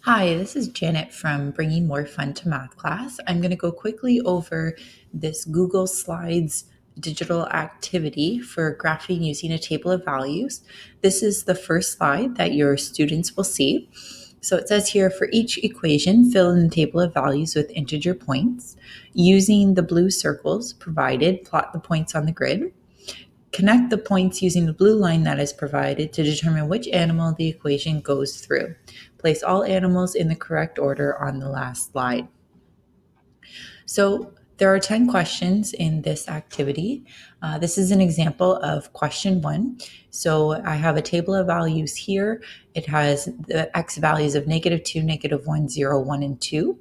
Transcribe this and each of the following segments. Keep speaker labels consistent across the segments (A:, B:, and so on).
A: Hi, this is Janet from Bringing More Fun to Math class. I'm going to go quickly over this Google Slides digital activity for graphing using a table of values. This is the first slide that your students will see. So it says here, for each equation, fill in the table of values with integer points. Using the blue circles provided, plot the points on the grid. Connect the points using the blue line that is provided to determine which animal the equation goes through. Place all animals in the correct order on the last slide. So there are 10 questions in this activity. This is an example of question 1. So I have a table of values here. It has the x values of -2, -1, 0, 1, and 2.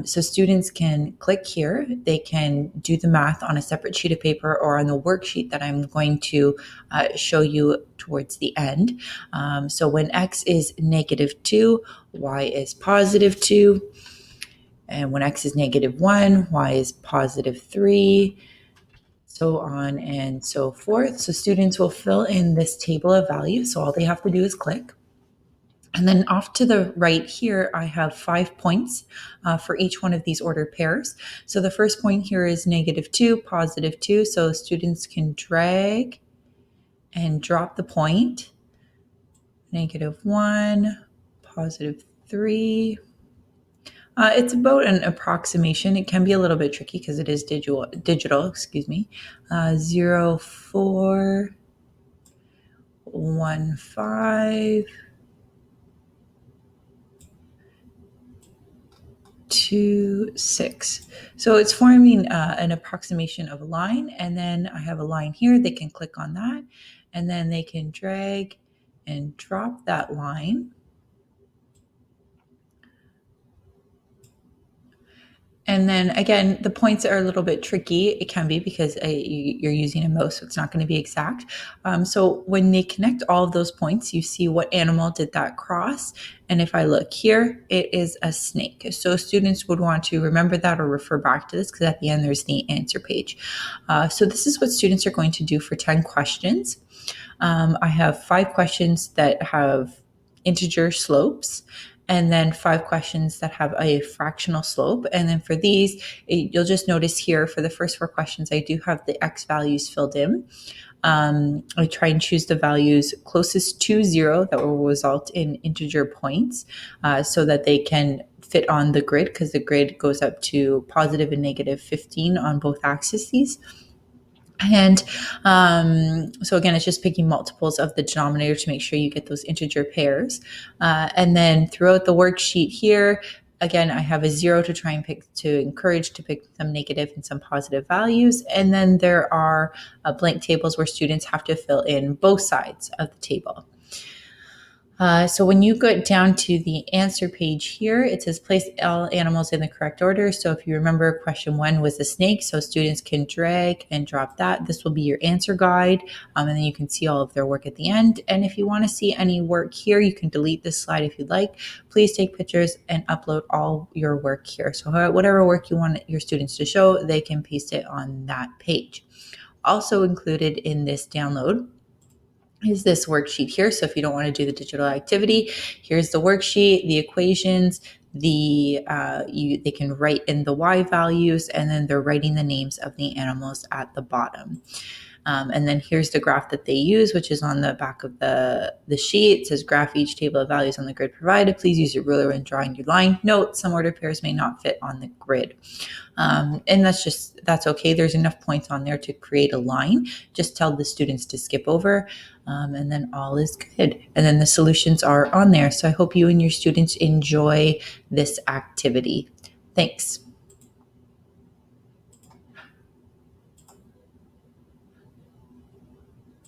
A: So students can click here. They can do the math on a separate sheet of paper or on the worksheet that I'm going to show you towards the end. So when x is -2, y is +2. And when x is -1, y is +3, so on and so forth. So students will fill in this table of values. So all they have to do is click. And then off to the right here, I have 5 points for each one of these ordered pairs. So the first point here is -2, +2. So students can drag and drop the point. -1, +3. It's about an approximation. It can be a little bit tricky because it is digital, excuse me. 0, 4, 1, 5, 2, 6. So it's forming an approximation of a line, and then I have a line here. They can click on that, and then they can drag and drop that line. And then again, the points are a little bit tricky. It can be because you're using a mouse, so it's not going to be exact. So when they connect all of those points, you see what animal did that cross. And if I look here, it is a snake. So students would want to remember that or refer back to this because at the end there's the answer page. So this is what students are going to do for 10 questions. I have 5 questions that have integer slopes, and then 5 questions that have a fractional slope. And then for these, you'll just notice here for the first 4 questions, I do have the x values filled in. I try and choose the values closest to 0 that will result in integer points so that they can fit on the grid, because the grid goes up to positive and -15 on both axes. And so again, it's just picking multiples of the denominator to make sure you get those integer pairs. And then throughout the worksheet here, again, I have a 0 to try and encourage to pick some negative and some positive values. And then there are blank tables where students have to fill in both sides of the table. So when you go down to the answer page here, it says place all animals in the correct order. So if you remember, question 1 was the snake, so students can drag and drop that. This will be your answer guide, and then you can see all of their work at the end. And if you want to see any work here, you can delete this slide if you'd like. Please take pictures and upload all your work here. So whatever work you want your students to show, they can paste it on that page. Also included in this download is this worksheet here. So if you don't want to do the digital activity, here's the worksheet, the equations, they can write in the y values, and then they're writing the names of the animals at the bottom. And then here's the graph that they use, which is on the back of the sheet. It says graph each table of values on the grid provided. Please use your ruler when drawing your line. Note, some ordered pairs may not fit on the grid. And that's okay. There's enough points on there to create a line. Just tell the students to skip over, and then all is good. And then the solutions are on there. So I hope you and your students enjoy this activity. Thanks.